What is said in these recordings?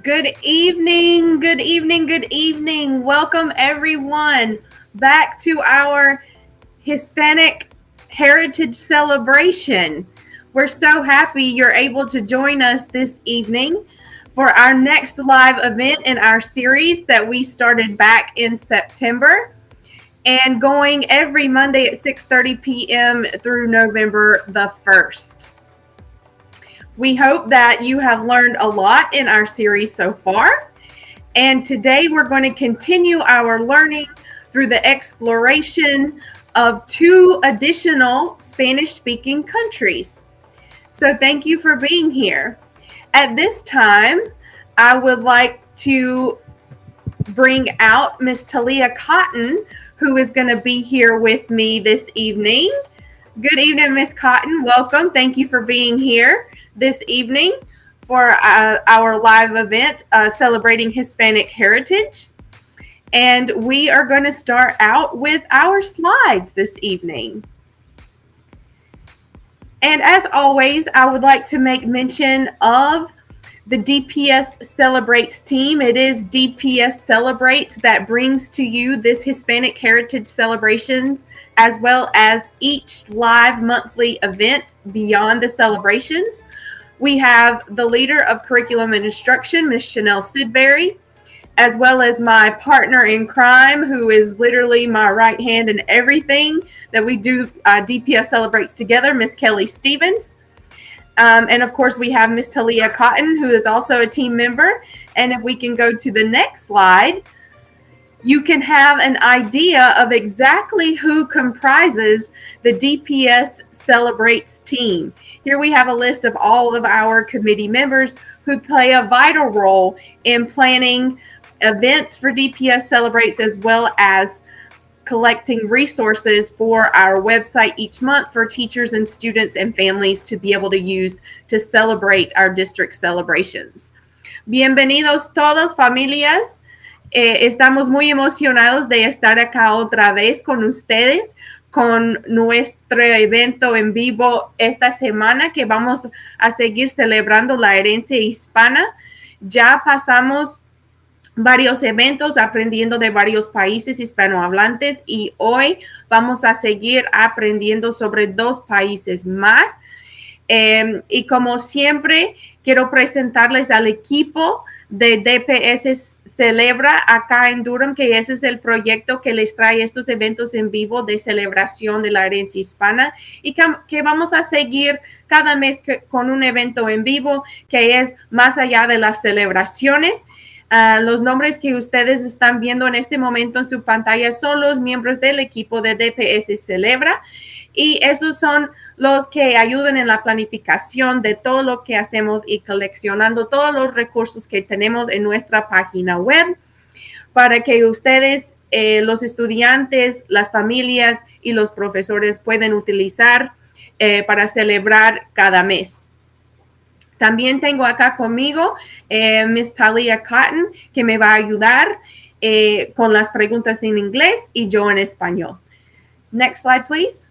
Good evening, good evening, good evening. Welcome everyone back to our Hispanic Heritage Celebration. We're so happy you're able to join us this evening for our next live event in our series that we started back in September and going every Monday at 6:30 p.m. through November the 1st. We hope that you have learned a lot in our series so far. And today we're going to continue our learning through the exploration of two additional Spanish-speaking countries. So thank you for being here. At this time, I would like to bring out Miss Talia Cotton, who is going to be here with me this evening. Good evening, Miss Cotton. Welcome. Thank you for being here this evening for our live event celebrating Hispanic heritage. And we are going to start out with our slides this evening. And as always, I would like to make mention of the DPS Celebrates team. It is DPS Celebrates that brings to you this Hispanic Heritage celebrations, as well as each live monthly event beyond the celebrations. We have the leader of curriculum and instruction, Miss Chanel Sidbury, as well as my partner in crime, who is literally my right hand in everything that we do DPS Celebrates together, Miss Kelly Stevens. And of course, we have Miss Talia Cotton, who is also a team member. And if we can go to the next slide, you can have an idea of exactly who comprises the DPS Celebrates team. Here we have a list of all of our committee members who play a vital role in planning events for DPS Celebrates, as well as collecting resources for our website each month for teachers and students and families to be able to use to celebrate our district celebrations. Bienvenidos todos, familias. Estamos muy emocionados de estar acá otra vez con ustedes con nuestro evento en vivo esta semana que vamos a seguir celebrando la herencia hispana. Ya pasamos varios eventos aprendiendo de varios países hispanohablantes y hoy vamos a seguir aprendiendo sobre 2 países más. Y como siempre, quiero presentarles al equipo de DPS Celebra acá en Durham, que ese es el proyecto que les trae estos eventos en vivo de celebración de la herencia hispana y que vamos a seguir cada mes con un evento en vivo que es más allá de las celebraciones. Los nombres que ustedes están viendo en este momento en su pantalla son los miembros del equipo de DPS Celebra y esos son los que ayudan en la planificación de todo lo que hacemos y coleccionando todos los recursos que tenemos en nuestra página web para que ustedes, los estudiantes, las familias y los profesores pueden utilizar para celebrar cada mes. También tengo acá conmigo Miss Talia Cotton, que me va a ayudar con las preguntas en inglés y yo en español. Next slide, please.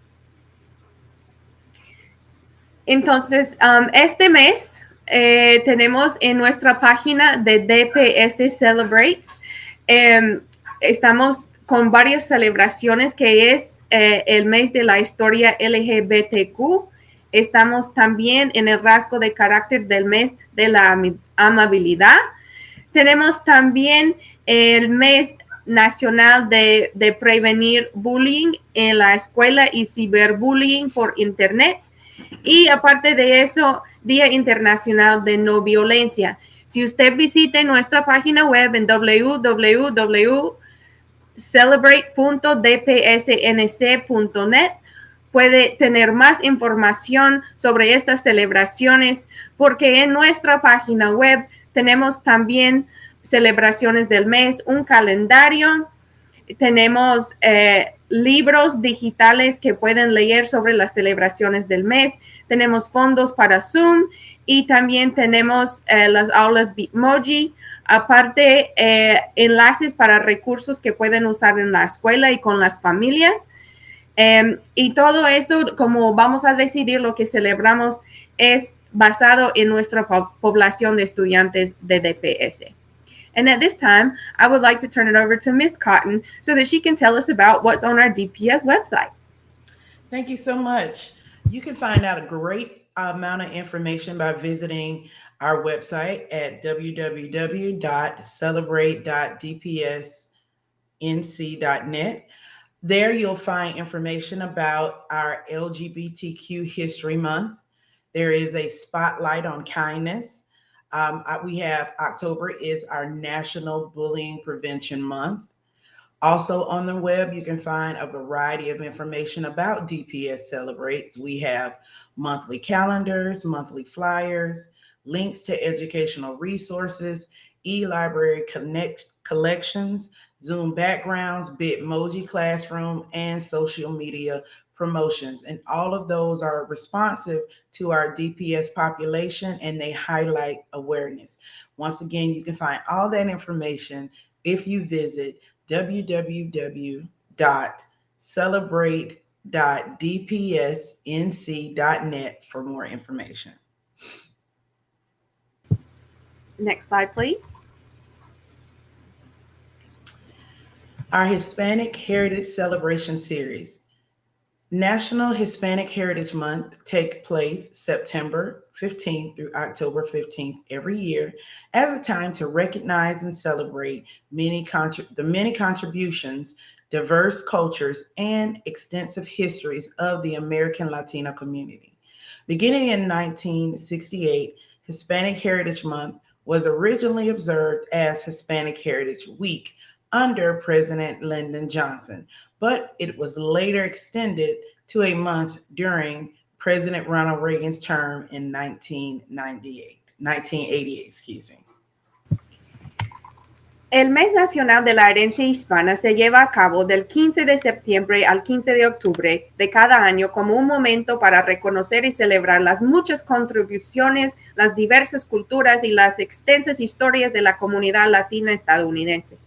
Entonces, este mes tenemos en nuestra página de DPS Celebrates, estamos con varias celebraciones que es el mes de la historia LGBTQ. Estamos también en el rasgo de carácter del mes de la amabilidad. Tenemos también el mes nacional de prevenir bullying en la escuela y ciberbullying por internet. Y aparte de eso, Día Internacional de No Violencia. Si usted visite nuestra página web en www.celebrate.dpsnc.net, puede tener más información sobre estas celebraciones porque en nuestra página web tenemos también celebraciones del mes, un calendario, tenemos libros digitales que pueden leer sobre las celebraciones del mes, tenemos fondos para Zoom y también tenemos las aulas Bitmoji, aparte enlaces para recursos que pueden usar en la escuela y con las familias. Y todo eso, como vamos a decidir lo que celebramos, es basado en nuestra población de estudiantes de DPS. And at this time, I would like to turn it over to Miss Cotton so that she can tell us about what's on our DPS website. Thank you so much. You can find out a great amount of information by visiting our website at www.celebrate.dpsnc.net. There you'll find information about our LGBTQ History Month. There is a spotlight on kindness. We have October is our National Bullying Prevention Month. Also on the web, you can find a variety of information about DPS Celebrates. We have monthly calendars, monthly flyers, links to educational resources, e-library collections, Zoom backgrounds, Bitmoji classroom, and social media promotions. And all of those are responsive to our DPS population and they highlight awareness. Once again, you can find all that information if you visit www.celebrate.dpsnc.net for more information. Next slide, please. Our Hispanic Heritage Celebration Series. National Hispanic Heritage Month takes place September 15th through October 15th every year as a time to recognize and celebrate the many contributions, diverse cultures, and extensive histories of the American Latino community. Beginning in 1968, Hispanic Heritage Month was originally observed as Hispanic Heritage Week under President Lyndon Johnson, but it was later extended to a month during President Ronald Reagan's term in 1988, excuse me. El Mes Nacional de la Herencia Hispana se lleva a cabo del 15 de septiembre al 15 de octubre de cada año como un momento para reconocer y celebrar las muchas contribuciones, las diversas culturas y las extensas historias de la comunidad latina estadounidense.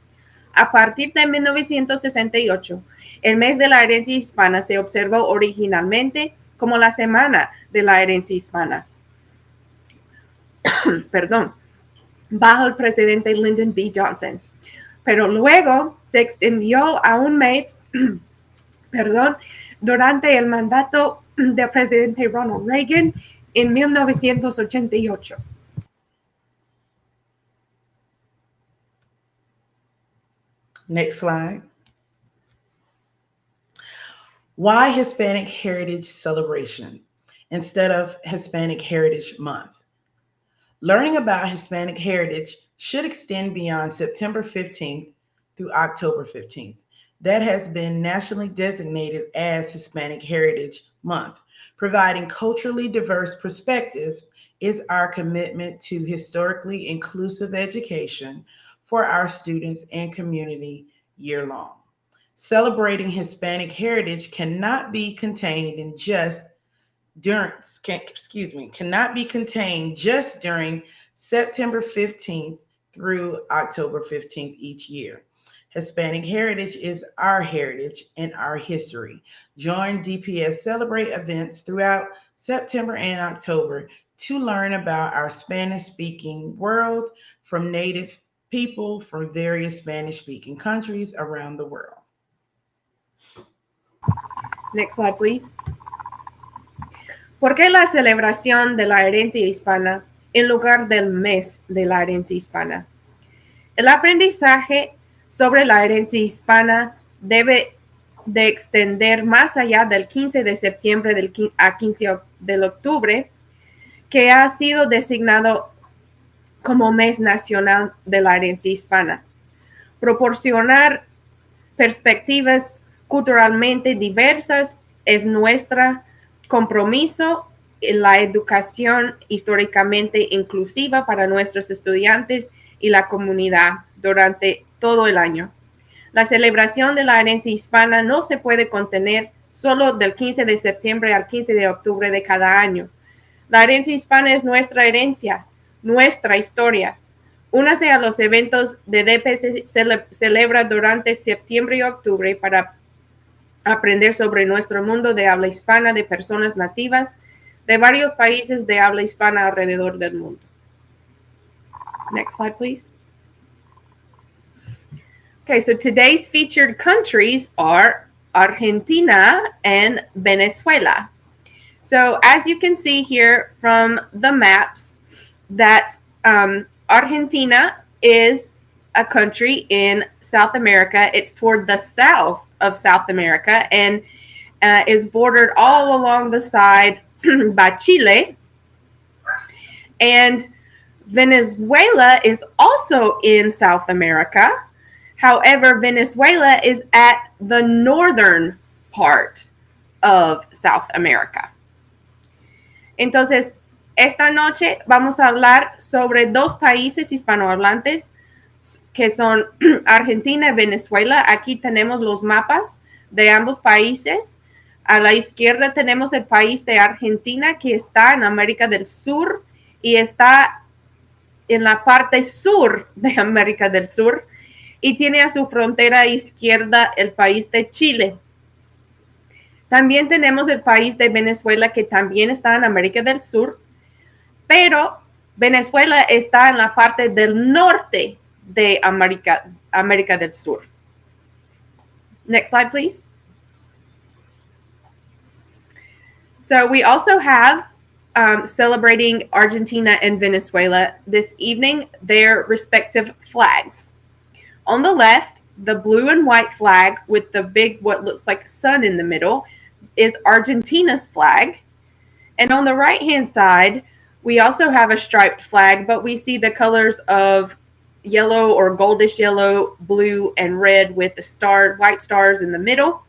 A partir de 1968, el Mes de la Herencia Hispana se observó originalmente como la Semana de la Herencia Hispana. Perdón, bajo el presidente Lyndon B. Johnson, pero luego se extendió a un mes, durante el mandato del presidente Ronald Reagan en 1988. Next slide. Why Hispanic Heritage Celebration instead of Hispanic Heritage Month? Learning about Hispanic heritage should extend beyond September 15th through October 15th. That has been nationally designated as Hispanic Heritage Month. Providing culturally diverse perspectives is our commitment to historically inclusive education for our students and community year long. Celebrating Hispanic heritage cannot be contained just during September 15th through October 15th each year. Hispanic heritage is our heritage and our history. Join DPS Celebrate events throughout September and October to learn about our Spanish-speaking world from Native people from various Spanish-speaking countries around the world. Next slide, please. ¿Por qué la celebración de la herencia hispana en lugar del mes de la herencia hispana? El aprendizaje sobre la herencia hispana debe de extender más allá del 15 de septiembre a 15 de octubre, que ha sido designado como Mes Nacional de la Herencia Hispana. Proporcionar perspectivas culturalmente diversas es nuestro compromiso en la educación históricamente inclusiva para nuestros estudiantes y la comunidad durante todo el año. La celebración de la herencia hispana no se puede contener solo del 15 de septiembre al 15 de octubre de cada año. La herencia hispana es nuestra herencia, nuestra historia. Únase a los eventos de DPS celebra durante septiembre y octubre para aprender sobre nuestro mundo de habla hispana de personas nativas de varios países de habla hispana alrededor del mundo. Next slide, please. Okay, so today's featured countries are Argentina and Venezuela. So as you can see here from the maps, that Argentina is a country in South America. It's toward the south of South America and is bordered all along the side by Chile. And Venezuela is also in South America. However, Venezuela is at the northern part of South America. Entonces, esta noche vamos a hablar sobre dos países hispanohablantes que son Argentina y Venezuela. Aquí tenemos los mapas de ambos países. A la izquierda tenemos el país de Argentina, que está en América del Sur y está en la parte sur de América del Sur, y tiene a su frontera izquierda el país de Chile. También tenemos el país de Venezuela, que también está en América del Sur, pero Venezuela está en la parte del norte de América del Sur. Next slide, please. So we also have celebrating Argentina and Venezuela this evening, their respective flags. On the left, the blue and white flag with the big, what looks like sun in the middle, is Argentina's flag. And on the right-hand side, we also have a striped flag, but we see the colors of yellow or goldish yellow, blue, and red with the white stars in the middle.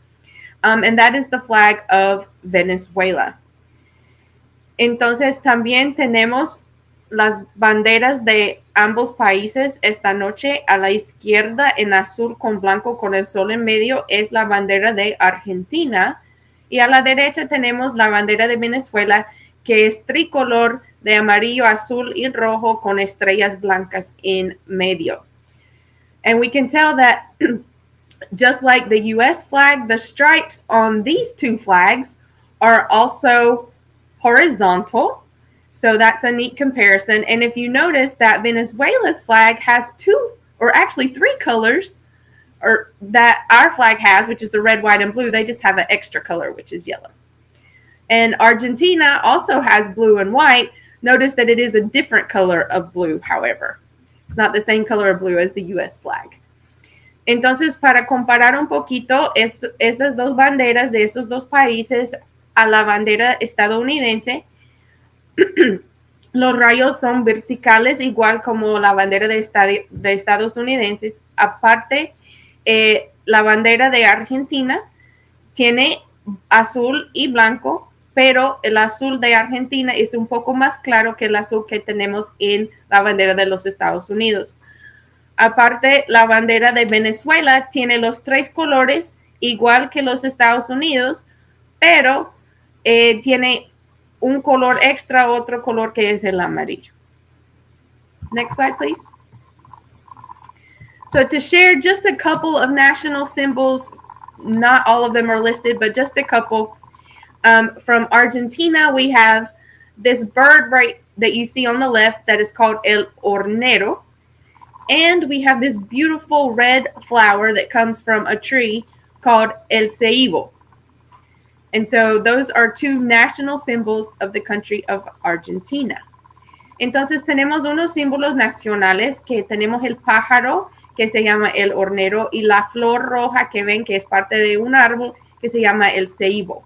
And that is the flag of Venezuela. Entonces, también tenemos las banderas de ambos países esta noche. A la izquierda, en azul con blanco con el sol en medio, es la bandera de Argentina. Y a la derecha tenemos la bandera de Venezuela, que es tricolor de amarillo, azul y rojo con estrellas blancas en medio. And we can tell that just like the U.S. flag, the stripes on these two flags are also horizontal. So that's a neat comparison. And if you notice that Venezuela's flag has two, or actually three colors, or that our flag has, which is the red, white, and blue, they just have an extra color, which is yellow. And Argentina also has blue and white. Notice that it is a different color of blue, however. It's not the same color of blue as the U.S. flag. Entonces, para comparar un poquito esas dos banderas de esos dos países a la bandera estadounidense, los rayos son verticales, igual como la bandera de Estados Unidos. Aparte, la bandera de Argentina tiene azul y blanco, pero el azul de Argentina es un poco más claro que el azul que tenemos en la bandera de los Estados Unidos. Aparte, la bandera de Venezuela tiene los tres colores, igual que los Estados Unidos, pero tiene un color extra, otro color que es el amarillo. Next slide, please. So to share just a couple of national symbols, not all of them are listed, but just a couple. From Argentina, we have this bird right that you see on the left that is called el hornero. And we have this beautiful red flower that comes from a tree called el ceibo. And so those are two national symbols of the country of Argentina. Entonces tenemos unos símbolos nacionales, que tenemos el pájaro, que se llama el hornero, y la flor roja que ven, que es parte de un árbol, que se llama el ceibo.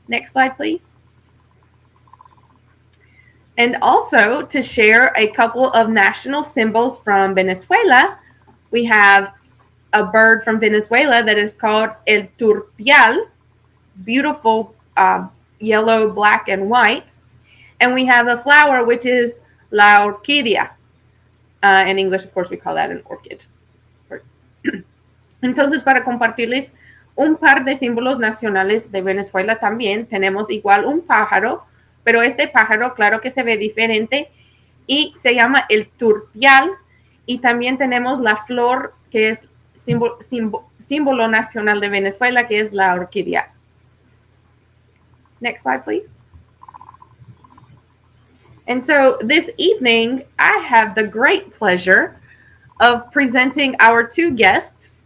Next slide, please. And also, to share a couple of national symbols from Venezuela, we have a bird from Venezuela that is called el turpial, beautiful yellow, black, and white. And we have a flower, which is la orquídea. In English, of course, we call that an orchid. Entonces, para compartirles un par de símbolos nacionales de Venezuela también, tenemos igual un pájaro, pero este pájaro, claro que se ve diferente, y se llama el turpial. Y también tenemos la flor, que es símbolo nacional de Venezuela, que es la orquídea. Next slide, please. And so this evening, I have the great pleasure of presenting our two guests.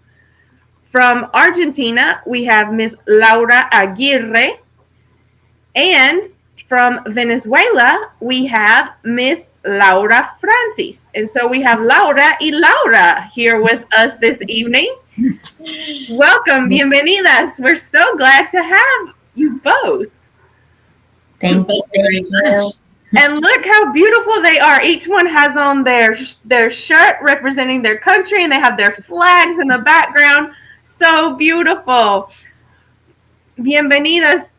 From Argentina, we have Miss Laura Aguirre, and from Venezuela, we have Miss Laura Frantzis. And so we have Laura y Laura here with us this evening. Welcome, bienvenidas. We're so glad to have you both. Thank you very much. And look how beautiful they are. Each one has on their shirt representing their country, and they have their flags in the background. So beautiful. Bienvenidas.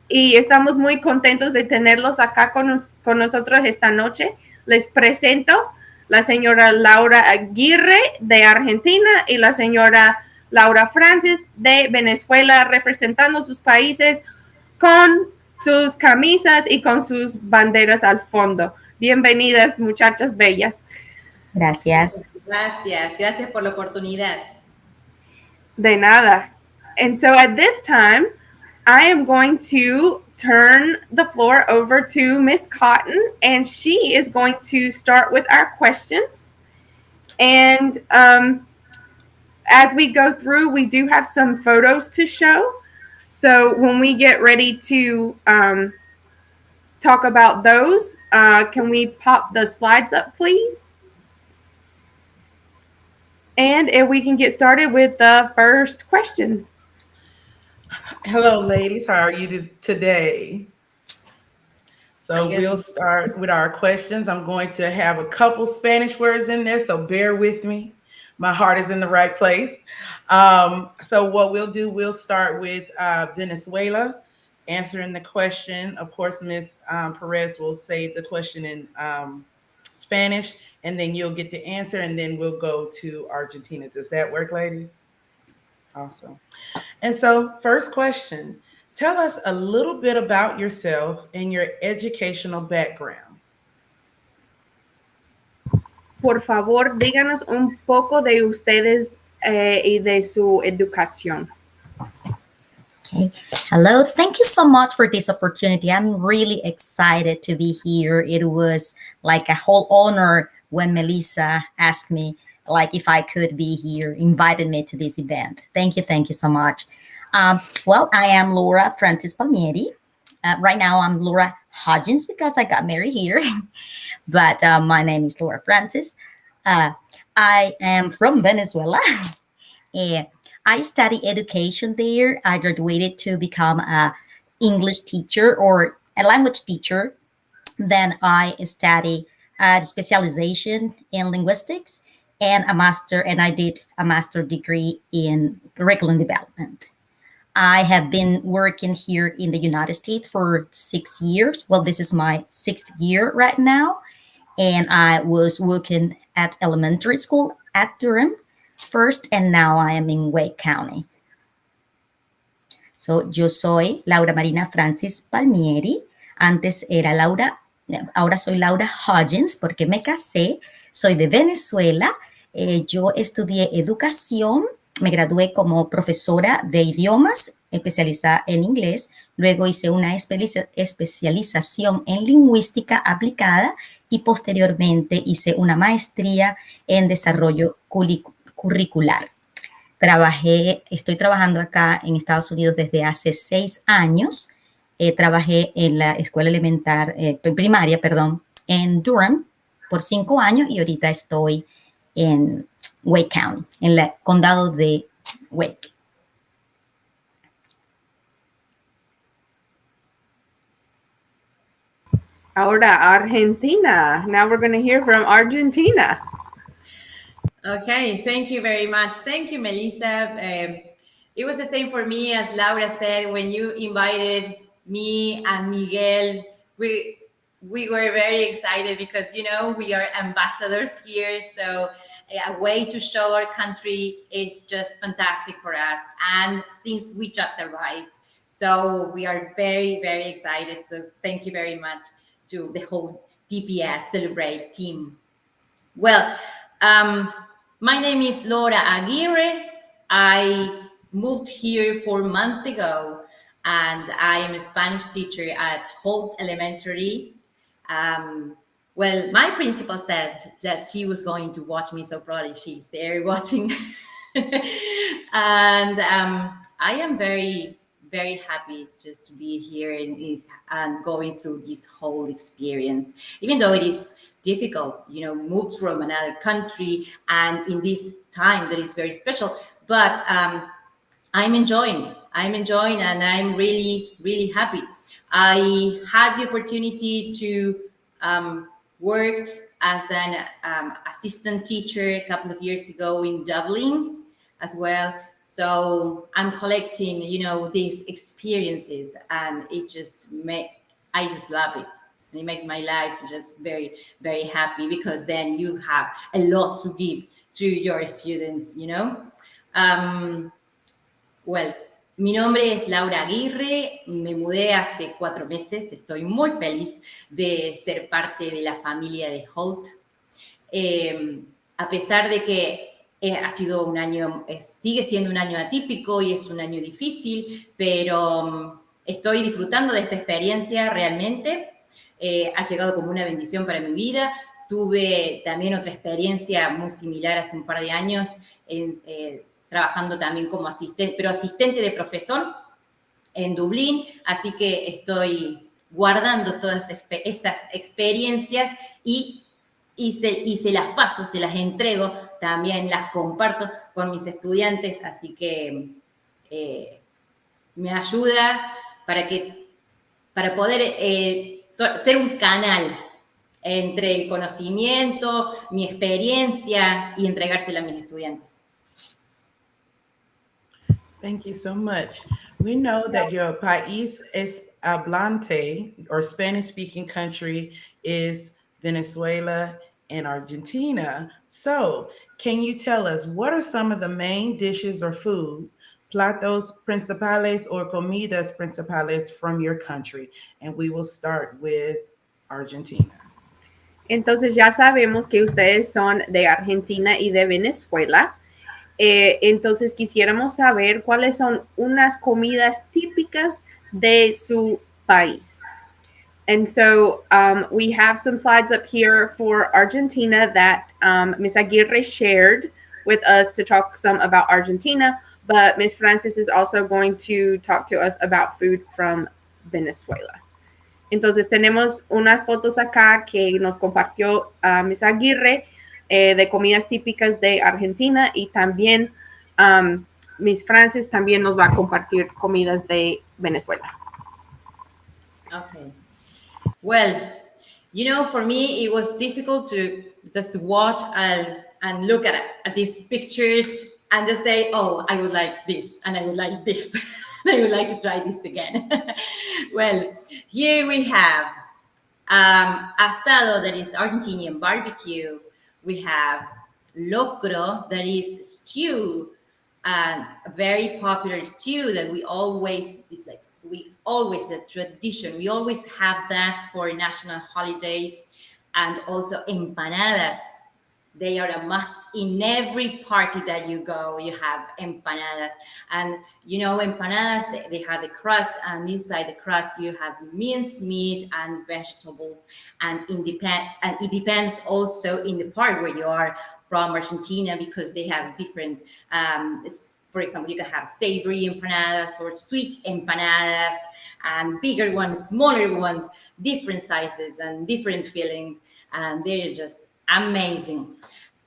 Y estamos muy contentos de tenerlos acá con nosotros esta noche. Les presento la señora Laura Aguirre de Argentina y la señora Laura Frantzis de Venezuela, representando sus países con sus camisas y con sus banderas al fondo. Bienvenidas, muchachas bellas. Gracias. Gracias por la oportunidad. De nada. And so at this time, I am going to turn the floor over to Miss Cotton, and she is going to start with our questions. And as we go through, we do have some photos to show. So when we get ready to talk about those, can we pop the slides up, please? And if we can get started with the first question. Hello, ladies. How are you today? So we'll start with our questions. I'm going to have a couple Spanish words in there, so bear with me. My heart is in the right place. So what we'll do, we'll start with Venezuela, answering the question. Of course, Ms. Perez will say the question in Spanish, and then you'll get the answer, and then we'll go to Argentina. Does that work, ladies? Awesome. And so first question, tell us a little bit about yourself and your educational background. Por favor, díganos un poco de ustedes y de su educación. Okay. Hello. Thank you so much for this opportunity. I'm really excited to be here. It was like a whole honor when Melissa asked me like if I could be here, invited me to this event. Thank you so much. Well, I am Laura Frantzis Palmieri. Right now I'm Laura Hodgins because I got married here, but my name is Laura Frantzis. I am from Venezuela. And I study education there. I graduated to become an English teacher or a language teacher. Then I study a specialization in linguistics and I did a master degree in curriculum development. I have been working here in the United States for 6 years. Well, this is my 6th year right now. And I was working at elementary school at Durham first, and now I am in Wake County. So, yo soy Laura Marina Frantzis Palmieri. Antes era Laura, ahora soy Laura Hodgins porque me casé. Soy de Venezuela. Yo estudié educación, me gradué como profesora de idiomas, especializada en inglés. Luego hice una especialización en lingüística aplicada y posteriormente hice una maestría en desarrollo curricular. Estoy trabajando acá en Estados Unidos desde hace 6 años. Trabajé en la escuela primaria, en Durham por 5 años y ahorita estoy en Wake County, en el condado de Wake. Ahora, Argentina. Now we're going to hear from Argentina. Okay, thank you very much. Thank you, Melissa. It was the same for me, as Laura said, when you invited me and Miguel. We were very excited because, we are ambassadors here. So a way to show our country is just fantastic for us. And since we just arrived, so we are very, very excited. So thank you very much to the whole DPS Celebrate team. Well, my name is Laura Aguirre. I moved here 4 months ago, and I am a Spanish teacher at Holt Elementary. Well, my principal said that she was going to watch me, so probably she's there watching. And I am very, very happy just to be here and going through this whole experience, even though it is difficult, moved from another country and in this time that is very special. But I'm enjoying, and I'm really, really happy. I had the opportunity to work as an assistant teacher a couple of years ago in Dublin as well. So I'm collecting, these experiences, and I just love it. And it makes my life just very, very happy, because then you have a lot to give to your students, Well, mi nombre es Laura Aguirre, me mudé hace 4 meses, estoy muy feliz de ser parte de la familia de Holt. A pesar de que ha sido un año, sigue siendo un año atípico y es un año difícil, pero estoy disfrutando de esta experiencia realmente. Ha llegado como una bendición para mi vida. Tuve también otra experiencia muy similar hace un par de años, trabajando también como asistente, pero asistente de profesor en Dublín, así que estoy guardando todas estas experiencias y se las paso, se las entrego, también las comparto con mis estudiantes, así que me ayuda para poder ser un canal entre el conocimiento, mi experiencia y entregársela a mis estudiantes. Thank you so much. We know that your país hablante, or Spanish-speaking country, is Venezuela and Argentina. So, can you tell us, what are some of the main dishes or foods, platos principales or comidas principales from your country? And we will start with Argentina. Entonces ya sabemos que ustedes son de Argentina y de Venezuela. Entonces quisiéramos saber cuáles son unas comidas típicas de su país. And so we have some slides up here for Argentina that Ms. Aguirre shared with us to talk some about Argentina, but Ms. Frantzis is also going to talk to us about food from Venezuela. Entonces tenemos unas fotos acá que nos compartió Ms. Aguirre de comidas típicas de Argentina, y también Ms. Frantzis también nos va a compartir comidas de Venezuela. Okay. Well, for me, it was difficult to just watch and look at these pictures and just say, oh, I would like this, and I would like this. I would like to try this again. Well, here we have asado, that is Argentinian barbecue. We have locro, that is stew, a very popular stew that we always, a tradition. We always have that for national holidays. And also empanadas. They are a must in every party that you go. You have empanadas, and empanadas, they have a crust, and inside the crust you have minced meat and vegetables, and it depends also in the part where you are from Argentina, because they have different. For example, you can have savory empanadas or sweet empanadas, and bigger ones, smaller ones, different sizes and different fillings, and they're just amazing.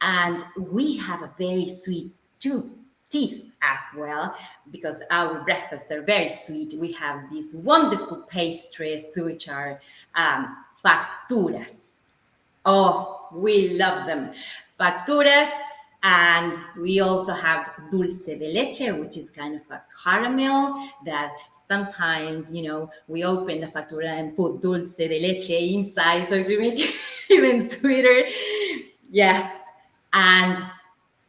And we have a very sweet teeth as well, because our breakfasts are very sweet. We have these wonderful pastries, which are facturas. Oh, we love them. Facturas, and we also have dulce de leche, which is kind of a caramel that sometimes, we open the factura and put dulce de leche inside, so to make it even sweeter. Yes. And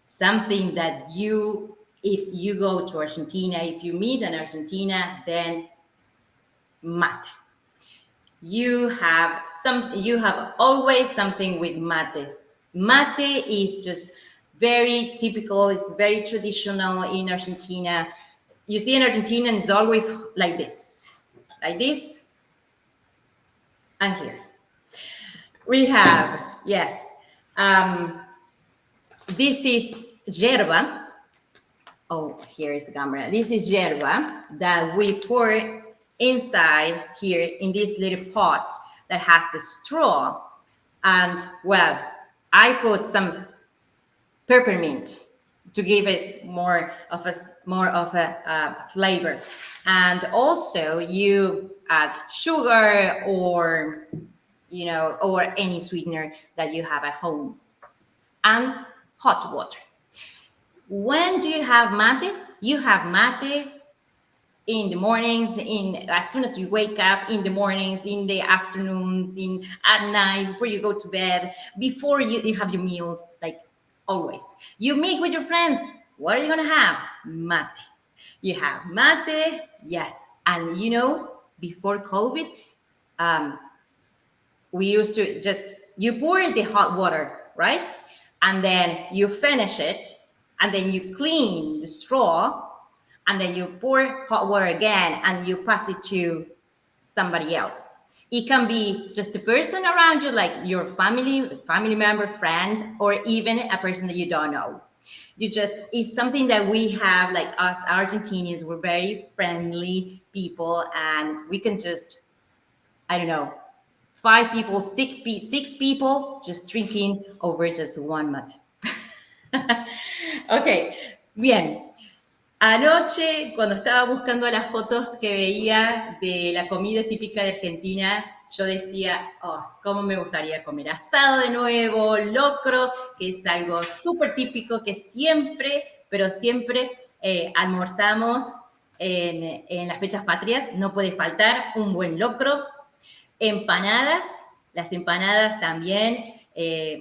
something that if you go to Argentina, if you meet an Argentina, then mate. You have always something with mates. Mate is just very typical. It's very traditional in Argentina. You see, an Argentinian is always like this, and here. We have, yes. Um, this is yerba. Oh, here is the camera. This is yerba that we pour inside here in this little pot that has a straw. And well, I put some peppermint to give it more of a flavor. And also you add sugar or or any sweetener that you have at home, and hot water. When do you have mate? You have mate in the mornings, in as soon as you wake up, in the mornings, in the afternoons, in at night, before you go to bed, before you have your meals, like always. You meet with your friends. What are you gonna have? Mate. You have mate, yes. And before COVID, um, we used to just you pour the hot water, right? And then you finish it, and then you clean the straw, and then you pour hot water again, and you pass it to somebody else. It can be just a person around you, like your family member, friend, or even a person that you don't know. It's something that we have, like us Argentinians, we're very friendly people, and we can just, I don't know, 5 people, six people just drinking over just one mate. Ok, bien. Anoche, cuando estaba buscando las fotos que veía de la comida típica de Argentina, yo decía, oh, cómo me gustaría comer asado de nuevo, locro, que es algo súper típico que siempre, pero siempre almorzamos en las fechas patrias. No puede faltar un buen locro. Empanadas, las empanadas también,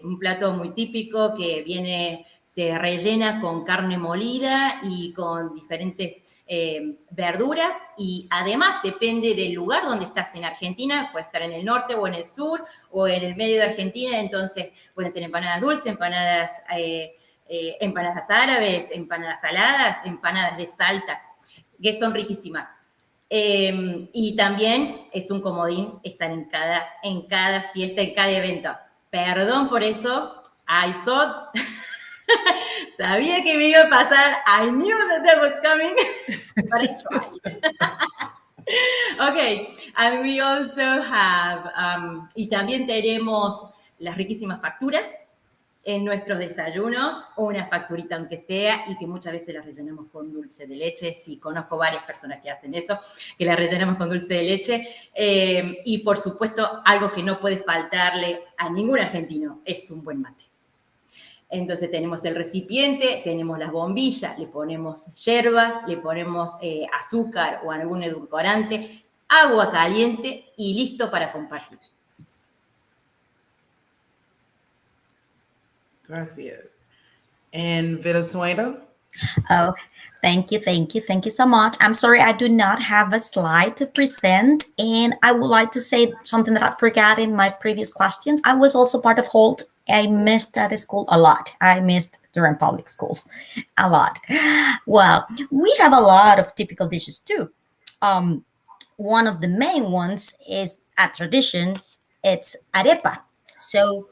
un plato muy típico que se rellena con carne molida y con diferentes verduras, y además depende del lugar donde estás en Argentina, puede estar en el norte o en el sur o en el medio de Argentina, entonces pueden ser empanadas dulces, empanadas árabes, empanadas saladas, empanadas de Salta, que son riquísimas. Y también es un comodín estar en cada fiesta, en cada evento. Perdón por eso, I thought, sabía que me iba a pasar, I knew that was coming, but I tried. Okay, and we also have, y también tenemos las riquísimas facturas en nuestros desayunos, o una facturita aunque sea, y que muchas veces las rellenamos con dulce de leche. Sí, conozco varias personas que hacen eso, que las rellenamos con dulce de leche. Y por supuesto, algo que no puede faltarle a ningún argentino es un buen mate. Entonces tenemos el recipiente, tenemos las bombillas, le ponemos yerba, le ponemos azúcar o algún edulcorante, agua caliente y listo para compartir. Gracias. And Venezuela? Oh, thank you so much. I'm sorry I do not have a slide to present, and I would like to say something that I forgot in my previous questions. I was also part of Holt. I missed that school a lot. I missed Durham Public Schools a lot. Well, we have a lot of typical dishes too. One of the main ones is a tradition. It's arepa. So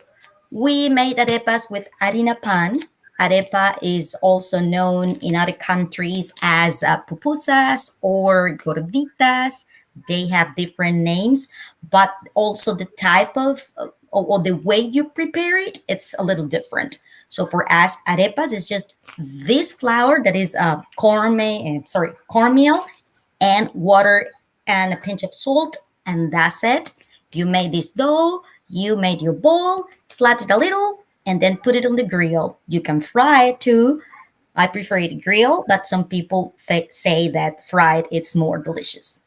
we made arepas with harina pan. Arepa is also known in other countries as pupusas or gorditas. They have different names, but also the type of or the way you prepare it, it's a little different. So for us, arepas is just this flour that is cornmeal and water and a pinch of salt, and that's it. You made this dough, you made your ball, flatten it a little, and then put it on the grill. You can fry it too. I prefer it grilled, but some people say that fried it's more delicious.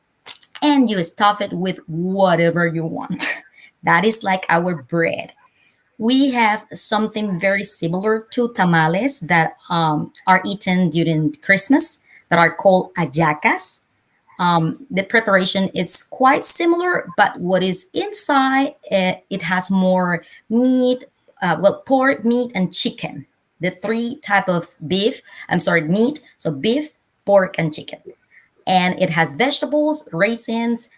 And you stuff it with whatever you want. That is like our bread. We have something very similar to tamales that are eaten during Christmas that are called hallacas. The preparation is quite similar, but what is inside, it has more meat, pork, meat, and chicken. The three type of meat. So beef, pork, and chicken. And it has vegetables, raisins,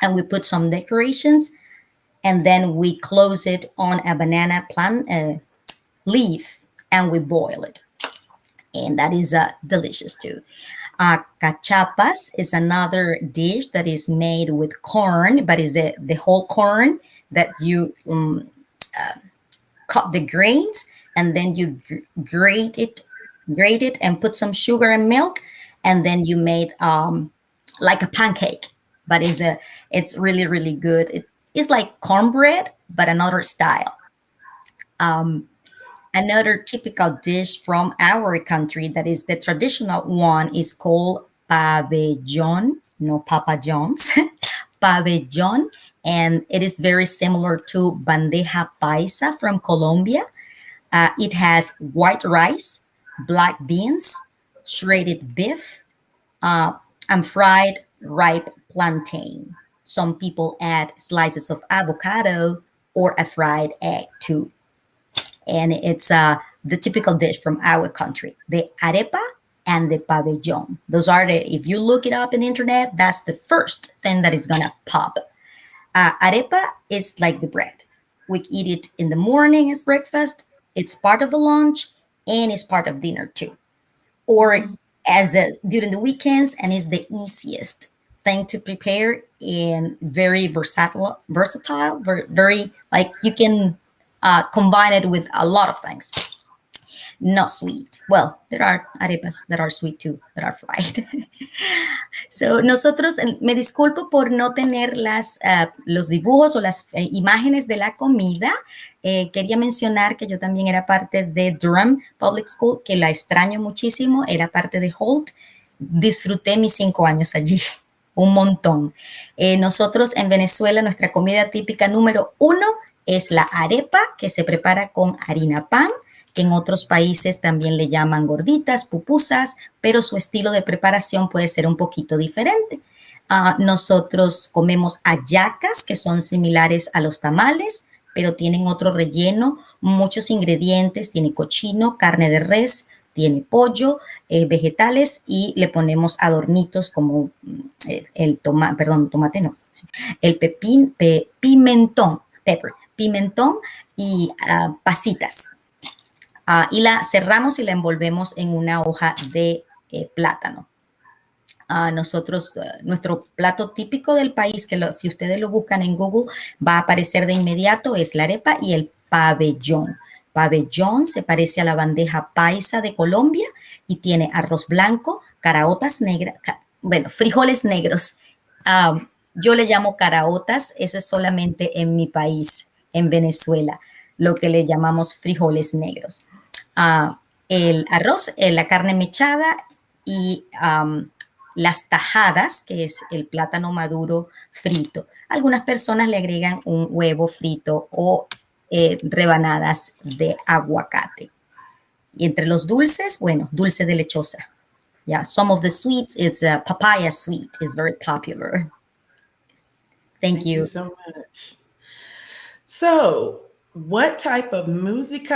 and we put some decorations. and then we close it on a banana plant leaf, and we boil it, and that is delicious too. Cachapas is another dish that is made with corn, but is the whole corn that you cut the grains, and then you grate it, and put some sugar and milk, and then you made like a pancake. But it's really really good. It is like cornbread, but another style. Another typical dish from our country that is the traditional one is called pabellon, no Papa John's, pabellon, and it is very similar to bandeja paisa from Colombia. It has white rice, black beans, shredded beef, and fried ripe plantain. Some people add slices of avocado or a fried egg too. And it's the typical dish from our country, the arepa and the pabellon. Those are if you look it up in the internet, that's the first thing that is gonna pop. Arepa is like the bread. We eat it in the morning as breakfast. It's part of the lunch, and it's part of dinner too, or as during the weekends, and is the easiest thing to prepare, and very versatile, very like you can combine it with a lot of things. Not sweet. Well, there are arepas that are sweet too, that are fried. So, nosotros, me disculpo por no tener los dibujos o las imágenes de la comida. Quería mencionar que yo también era parte de Durham Public School, que la extraño muchísimo, era parte de Holt. Disfruté mis 5 años allí, un montón. Nosotros en Venezuela, nuestra comida típica número 1 es la arepa, que se prepara con harina pan, que en otros países también le llaman gorditas, pupusas, pero su estilo de preparación puede ser un poquito diferente. Nosotros comemos hallacas, que son similares a los tamales, pero tienen otro relleno, muchos ingredientes, tiene cochino, carne de res, tiene pollo, vegetales, y le ponemos adornitos como el tomate no, el pimentón, pimentón y pasitas. Y la cerramos y la envolvemos en una hoja de plátano. Nosotros, nuestro plato típico del país, que si ustedes lo buscan en Google, va a aparecer de inmediato, es la arepa y el pabellón. Pabellón se parece a la bandeja paisa de Colombia y tiene arroz blanco, caraotas negras, frijoles negros. Yo le llamo caraotas, eso es solamente en mi país, en Venezuela, lo que le llamamos frijoles negros. El arroz, la carne mechada y las tajadas, que es el plátano maduro frito. Algunas personas le agregan un huevo frito o rebanadas de aguacate. Y entre los dulces, bueno, dulce de lechosa. Yeah, some of the sweets, it's a papaya sweet, is very popular. Thank you. Thank you so much. So, what type of music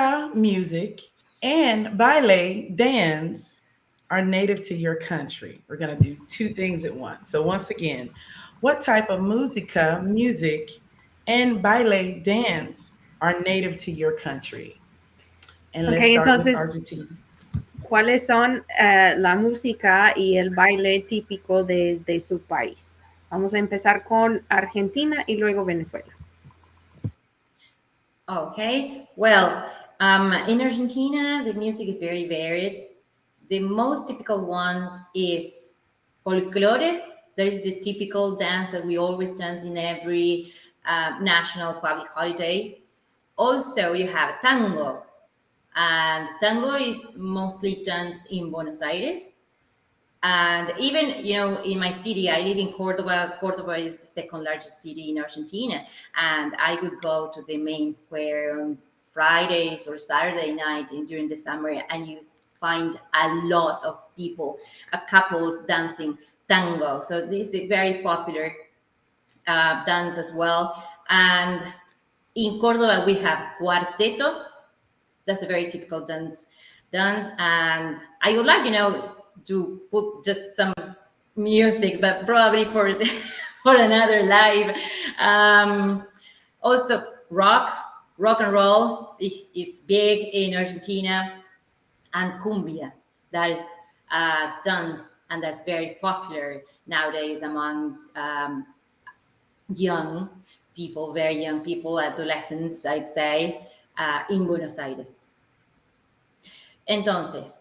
and baile dance are native to your country? We're going to do 2 things at once. So once again, what type of music and baile dance are native to your country? And let's start entonces, with Argentina. ¿Cuáles son la música y el baile típico de su país? Vamos a empezar con Argentina y luego Venezuela. Okay, well, in Argentina, the music is very varied. The most typical one is folklore. There is the typical dance that we always dance in every national public holiday. Also, you have tango. And tango is mostly danced in Buenos Aires. And even, in my city, I live in Cordoba. Cordoba is the second largest city in Argentina. And I would go to the main square on Fridays or Saturday night during the summer, and you find a lot of people, couples dancing tango. So this is a very popular dance as well. And in Cordoba, we have cuarteto. That's a very typical dance. And I would like, to put just some music, but probably for another live. Also, rock and roll is big in Argentina, and cumbia. That is a dance, and that's very popular nowadays among young people, very young people, adolescents, I'd say, in Buenos Aires. Entonces,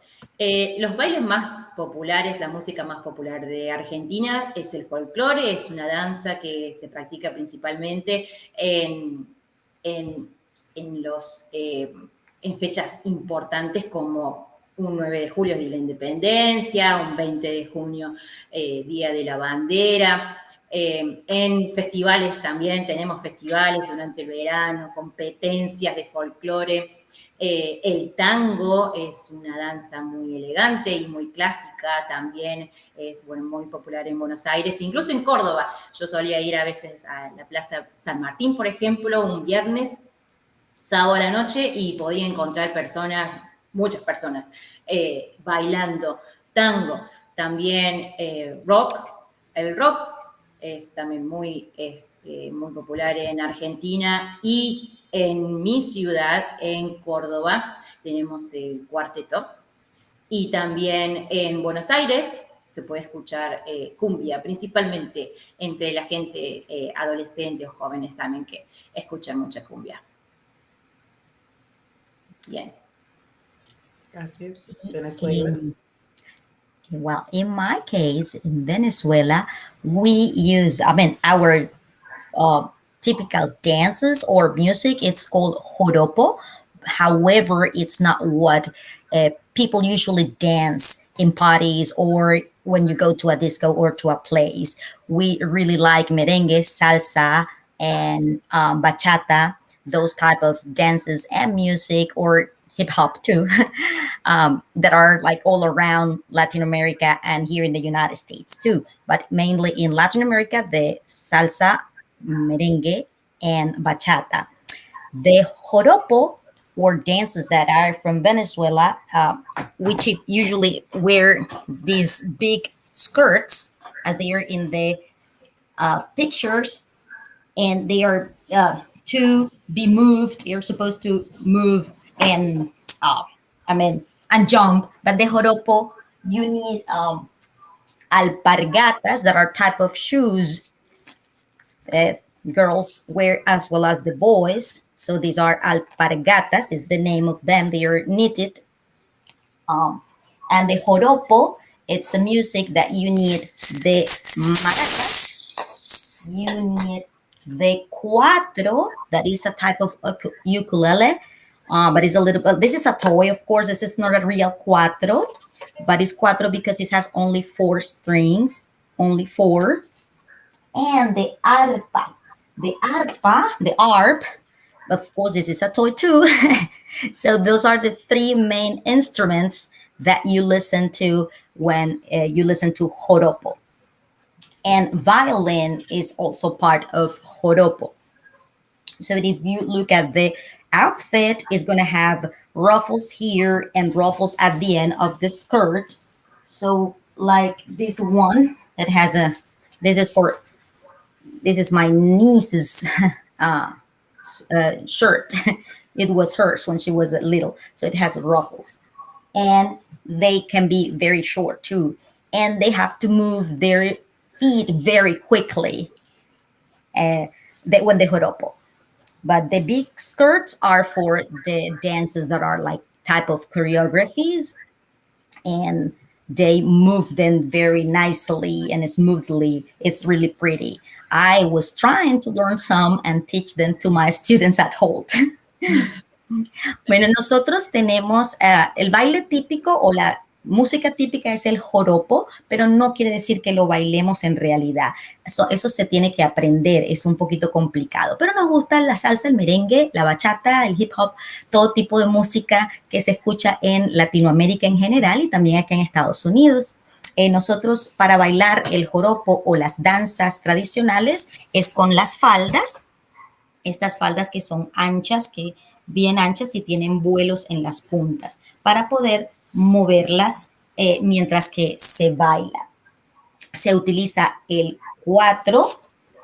los bailes más populares, la música más popular de Argentina es el folclore, es una danza que se practica principalmente en fechas importantes como un 9 de julio, Día de la Independencia, un 20 de junio, Día de la Bandera. En festivales también tenemos festivales durante el verano, competencias de folclore. El tango es una danza muy elegante y muy clásica, también es muy popular en Buenos Aires, incluso en Córdoba. Yo solía ir a veces a la Plaza San Martín, por ejemplo, un viernes, sábado a la noche, y podía encontrar muchas personas, bailando tango. También rock. El rock es también muy popular en Argentina, y en mi ciudad, en Córdoba, tenemos el cuarteto, y también en Buenos Aires se puede escuchar cumbia, principalmente entre la gente adolescente o jóvenes también, que escuchan mucha cumbia. Bien. Gracias. Venezuela. Well, in my case, in Venezuela, we use, our typical dances or music, it's called joropo. However, it's not what people usually dance in parties or when you go to a disco or to a place. We really like merengue, salsa, and bachata, those type of dances and music, or hip hop too, that are like all around Latin America and here in the United States too. But mainly in Latin America, the salsa, merengue, and bachata. The joropo, or dances that are from Venezuela, which usually wear these big skirts as they are in the pictures, and they are to be moved. You're supposed to move and and jump. But the joropo, you need alpargatas, that are type of shoes that girls wear as well as the boys. So these are alpargatas, is the name of them. They are knitted. And the joropo, it's a music that you need the maracas, you need the cuatro, that is a type of ukulele, but it's a little bit, this is a toy, of course, this is not a real cuatro, but it's cuatro because it has only 4 strings, only 4. And the arpa, the arp, of course, this is a toy too. So those are the 3 main instruments that you listen to when you listen to joropo. And violin is also part of joropo. So if you look at the outfit, it's going to have ruffles here and ruffles at the end of the skirt. So like this one that has this is my niece's shirt. It was hers when she was little. So it has ruffles. And they can be very short too. And they have to move their feet very quickly when they joropo. But the big skirts are for the dances that are like type of choreographies. And they move them very nicely and smoothly. It's really pretty. I was trying to learn some and teach them to my students at Holt. Bueno, nosotros tenemos el baile típico o la música típica es el joropo, pero no quiere decir que lo bailemos en realidad. Eso se tiene que aprender, es un poquito complicado. Pero nos gusta la salsa, el merengue, la bachata, el hip hop, todo tipo de música que se escucha en Latinoamérica en general y también acá en Estados Unidos. Nosotros para bailar el joropo o las danzas tradicionales es con las faldas, estas faldas que son anchas, bien anchas y tienen vuelos en las puntas para poder moverlas mientras que se baila. Se utiliza el cuatro,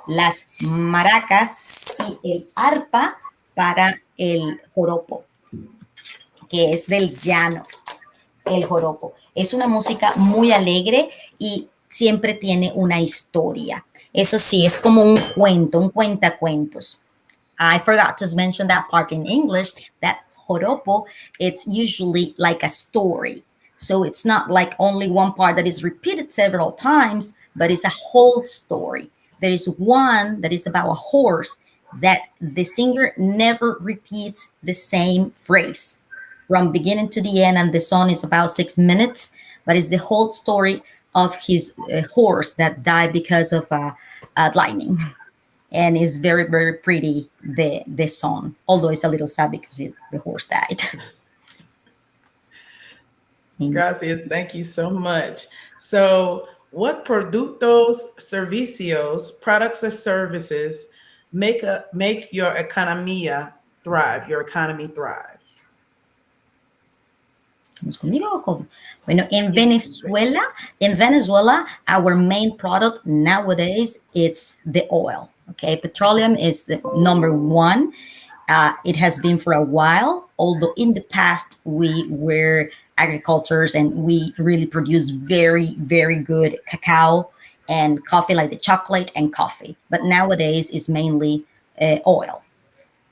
las maracas sí, el arpa para el joropo, que es del llano, el joropo. Es una música muy alegre y siempre tiene una historia. Eso sí, es como un cuentacuentos. I forgot to mention that part in English, that joropo, it's usually like a story. So it's not like only one part that is repeated several times, but it's a whole story. There is one that is about a horse that the singer never repeats the same phrase from beginning to the end, and the song is about 6 minutes, but it's the whole story of his horse that died because of lightning, and it's very very pretty, the song, although it's a little sad because the horse died. Gracias. Thank you so much. So, what productos, servicios, products or services make your economía thrive? Your economy thrive. ¿Vamos conmigo o con? Bueno, en Venezuela, our main product nowadays is the oil. Okay, petroleum is the number one. It has been for a while, although in the past we were agricultures and we really produce very, very good cacao and coffee, like the chocolate and coffee. But nowadays is mainly oil.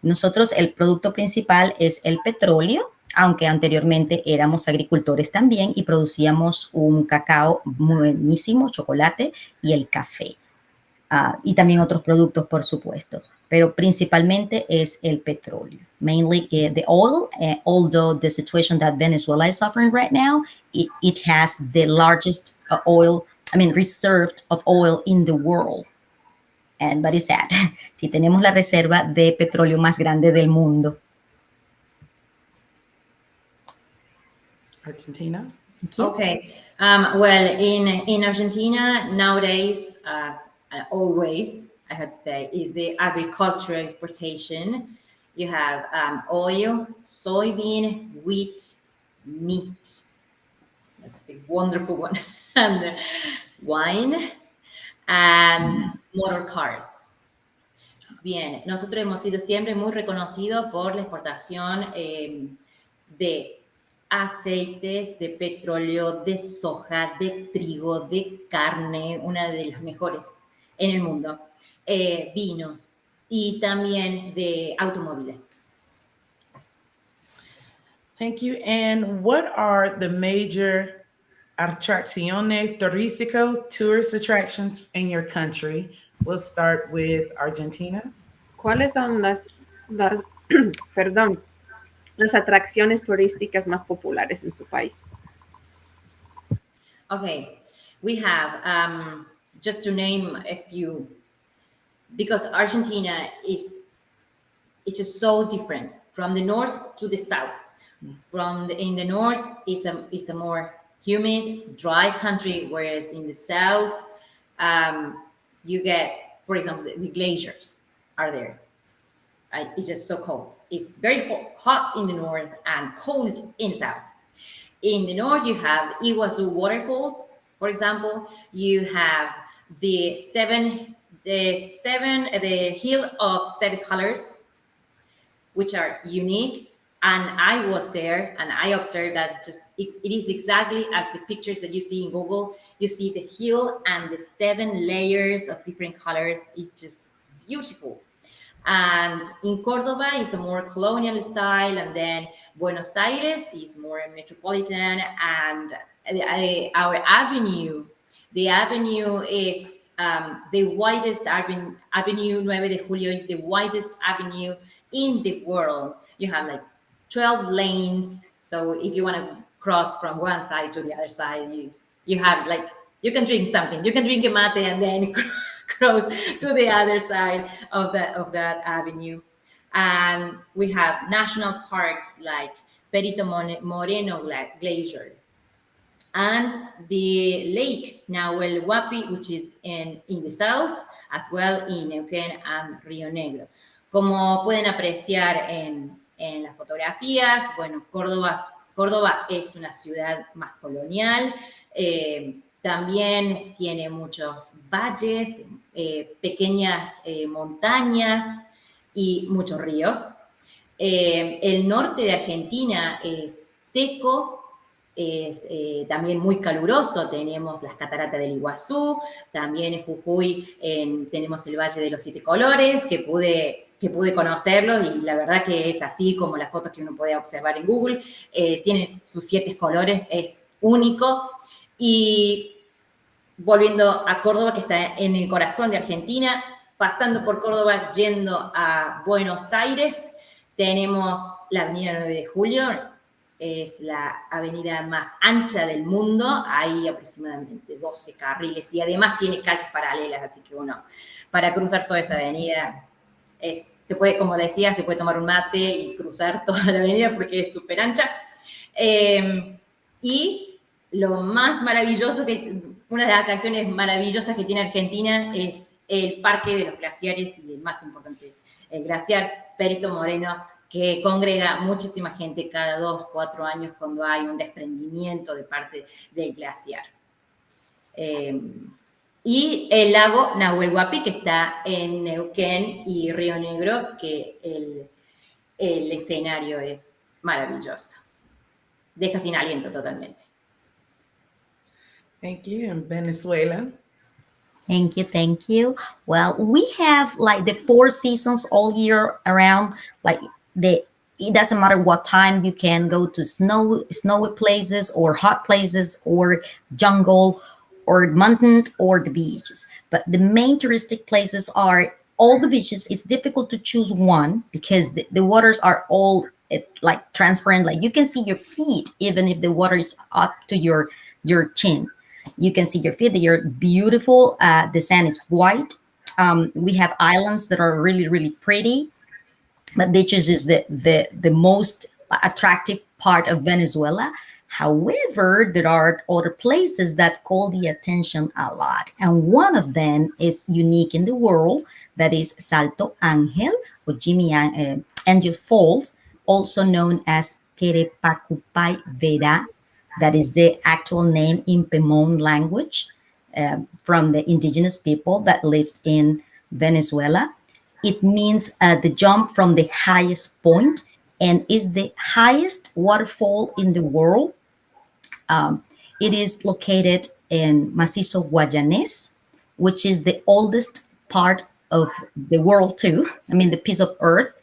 Nosotros el producto principal es el petróleo, aunque anteriormente éramos agricultores también y producíamos un cacao buenísimo, chocolate y el café. Y también otros productos, por supuesto. Pero principalmente es el petróleo. Mainly the oil, although the situation that Venezuela is suffering right now, it has the largest reserve of oil in the world. But it's sad. Sí, tenemos la reserva de petróleo más grande del mundo. Argentina. Okay. Well, in Argentina nowadays, as always, I had to say, is the agricultural exportation. You have oil, soybean, wheat, meat. That's a wonderful one. And wine and motor cars. Bien, nosotros hemos sido siempre muy reconocidos por la exportación de aceites, de petróleo, de soja, de trigo, de carne, una de las mejores en el mundo, vinos y también de automóviles. Thank you. And what are the major atracciones turísticas, tourist attractions in your country? We'll start with Argentina. ¿Cuáles son perdón, las atracciones turísticas más populares en su país? Okay, we have, just to name a few, because Argentina is just so different from the north to the south. In the north is a more humid, dry country, whereas in the south, you get, for example, the glaciers are there. It's just so cold. It's very hot in the north and cold in the south. In the north, you have Iguazu waterfalls, for example. You have the hill of 7 colors, which are unique. And I was there and I observed that it is exactly as the pictures that you see in Google. You see the hill and the 7 layers of different colors. It's just beautiful. And in Cordoba is a more colonial style, and then Buenos Aires is more metropolitan, and our avenue, the avenue is the widest avenue 9 de Julio is the widest avenue in the world. You have like 12 lanes, so if you want to cross from one side to the other side, you have like, you can drink something, you can drink a mate and then cross to the other side of that avenue. And we have national parks like Perito Moreno Glacier, and the lake Nahuel Huapi, which is in the south, as well in Neuquén and Río Negro. Como pueden apreciar en las fotografías, bueno, Córdoba es una ciudad más colonial. También tiene muchos valles, pequeñas montañas, y muchos ríos. El norte de Argentina es seco, es también muy caluroso. Tenemos las cataratas del Iguazú, también en Jujuy tenemos el Valle de los Siete Colores, que pude conocerlo y la verdad que es así como las fotos que uno puede observar en Google. Tiene sus 7 colores, es único. Y volviendo a Córdoba, que está en el corazón de Argentina, pasando por Córdoba, yendo a Buenos Aires, tenemos la avenida 9 de Julio, es la avenida más ancha del mundo, hay aproximadamente 12 carriles y además tiene calles paralelas, así que uno, para cruzar toda esa avenida, se puede, como decía, se puede tomar un mate y cruzar toda la avenida porque es súper ancha. Y lo más maravilloso, una de las atracciones maravillosas que tiene Argentina es el Parque de los Glaciares y el más importante es el glaciar Perito Moreno, que congrega muchísima gente cada 2, 4 años cuando hay un desprendimiento de parte del glaciar. Y el lago Nahuel Huapi, que está en Neuquén y Río Negro, que el escenario es maravilloso. Deja sin aliento totalmente. Thank you. And Venezuela. Thank you, thank you. Well, we have like the 4 seasons all year around. Like it doesn't matter what time you can go to snowy places or hot places or jungle or mountains or the beaches. But the main touristic places are all the beaches. It's difficult to choose one because the waters are all like transparent. Like you can see your feet even if the water is up to your chin. You can see your feet. They are beautiful. The sand is white. We have islands that are really, really pretty. But beaches is the most attractive part of Venezuela. However, there are other places that call the attention a lot. And one of them is unique in the world. That is Salto Ángel or Jimmy Angel Falls, also known as Querepacupay Vera. That is the actual name in Pemon language from the indigenous people that lives in Venezuela. It means the jump from the highest point and is the highest waterfall in the world. It is located in Macizo Guayanés, which is the oldest part of the world too. I mean, the piece of earth.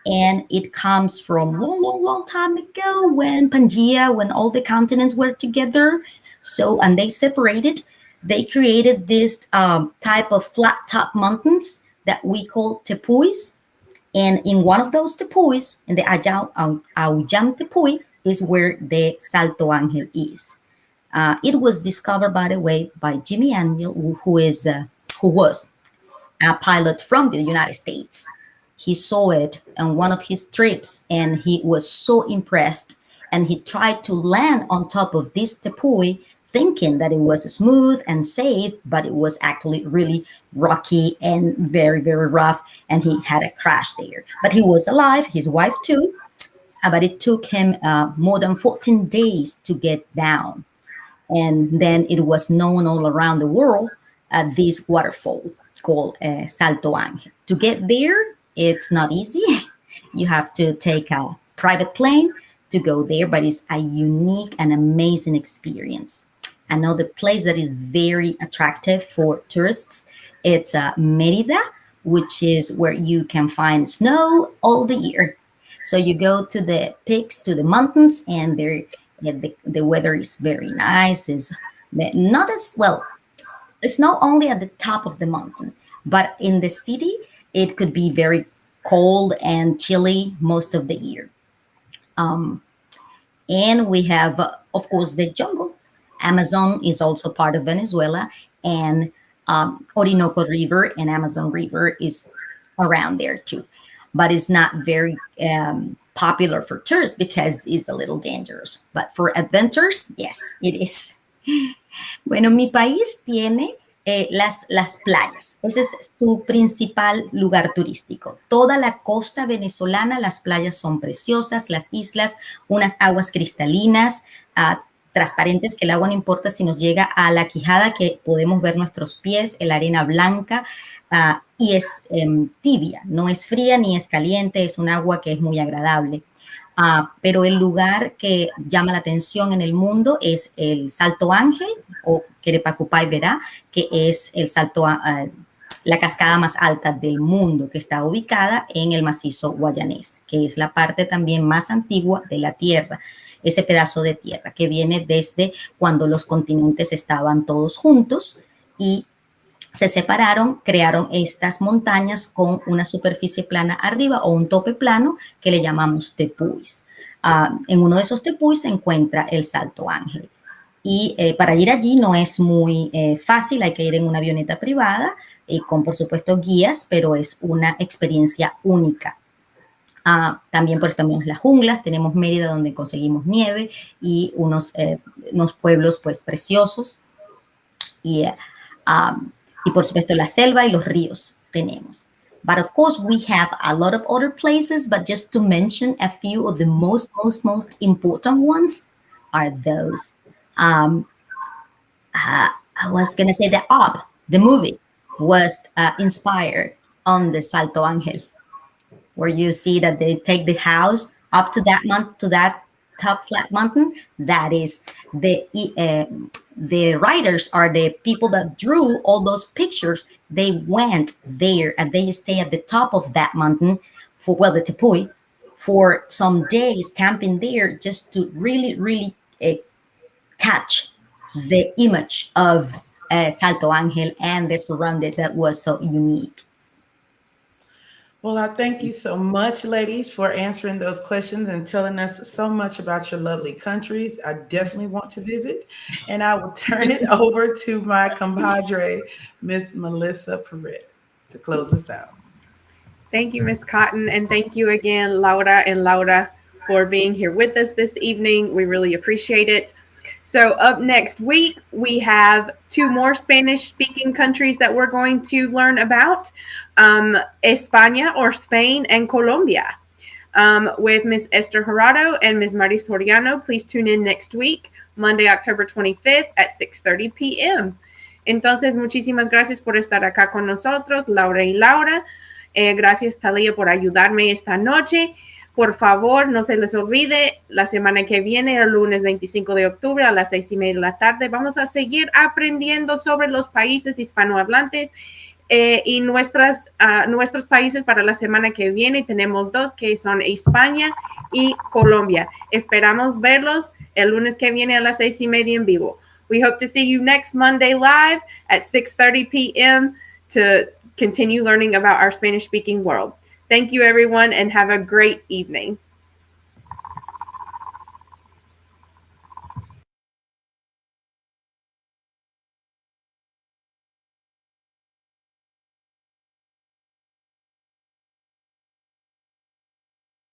And it comes from long time ago when Pangea, when all the continents were together. So, and they separated, they created this type of flat top mountains that we call tepuis. And in one of those tepuis, in the Auyam Tepuy, is where the Salto Ángel is. It was discovered, by the way, by Jimmy Angel, who was a pilot from the United States. He saw it on one of his trips and he was so impressed, and he tried to land on top of this tepuy thinking that it was smooth and safe, but it was actually really rocky and very, very rough, and he had a crash there. But he was alive, his wife too, but it took him more than 14 days to get down. And then it was known all around the world, this waterfall called Salto Ángel. To get there, it's not easy. You have to take a private plane to go there, but it's a unique and amazing experience. Another place that is very attractive for tourists, it's Mérida, which is where you can find snow all the year. So you go to the peaks, to the mountains, and the weather is very nice. It's not as well. It's not only at the top of the mountain, but in the city, it could be very cold and chilly most of the year. And we have, of course, the jungle. Amazon is also part of Venezuela, and Orinoco River and Amazon River is around there too. But it's not very popular for tourists because it's a little dangerous. But for adventurers, yes, it is. Bueno, mi país tiene las playas. Ese es su principal lugar turístico. Toda la costa venezolana, las playas son preciosas, las islas, unas aguas cristalinas, transparentes, que el agua no importa si nos llega a la quijada, que podemos ver nuestros pies, la arena blanca, y es tibia, no es fría ni es caliente, es un agua que es muy agradable. Pero el lugar que llama la atención en el mundo es el Salto Ángel, o Querepacupay Verá, que es el la cascada más alta del mundo, que está ubicada en el macizo guayanés, que es la parte también más antigua de la Tierra, ese pedazo de tierra que viene desde cuando los continentes estaban todos juntos y se separaron, crearon estas montañas con una superficie plana arriba o un tope plano que le llamamos tepuis. En uno de esos tepuis se encuentra el Salto Ángel. Y para ir allí no es muy fácil, hay que ir en una avioneta privada con, por supuesto, guías, pero es una experiencia única. También por eso tenemos las junglas, tenemos Mérida donde conseguimos nieve y unos pueblos pues preciosos. Y por supuesto la selva y los ríos tenemos. But of course we have a lot of other places, but just to mention a few of the most important ones are those. I was going to say that Up, the movie, was inspired on the Salto Ángel, where you see that they take the house up to that top flat mountain. That is the writers are the people that drew all those pictures. They went there and they stay at the top of that mountain the Tepuy, for some days camping there just to really catch the image of Salto Ángel and the surrounding that was so unique. Well, I thank you so much, ladies, for answering those questions and telling us so much about your lovely countries. I definitely want to visit. And I will turn it over to my compadre, Miss Melissa Perez, to close us out. Thank you, Miss Cotton. And thank you again, Laura and Laura, for being here with us this evening. We really appreciate it. So up next week, we have 2 more Spanish-speaking countries that we're going to learn about, España or Spain and Colombia, with Miss Esther Jurado and Ms. Maris Soriano. Please tune in next week, Monday, October 25th at 6:30 p.m. Entonces, muchísimas gracias por estar acá con nosotros, Laura y Laura. Gracias, Talia, por ayudarme esta noche. Por favor, no se les olvide, la semana que viene, el lunes 25 de octubre a las 6:30 de la tarde, vamos a seguir aprendiendo sobre los países hispanohablantes y nuestros países para la semana que viene. Tenemos 2 que son España y Colombia. Esperamos verlos el lunes que viene a las 6:30 en vivo. We hope to see you next Monday live at 6:30 p.m. to continue learning about our Spanish-speaking world. Thank you, everyone, and have a great evening.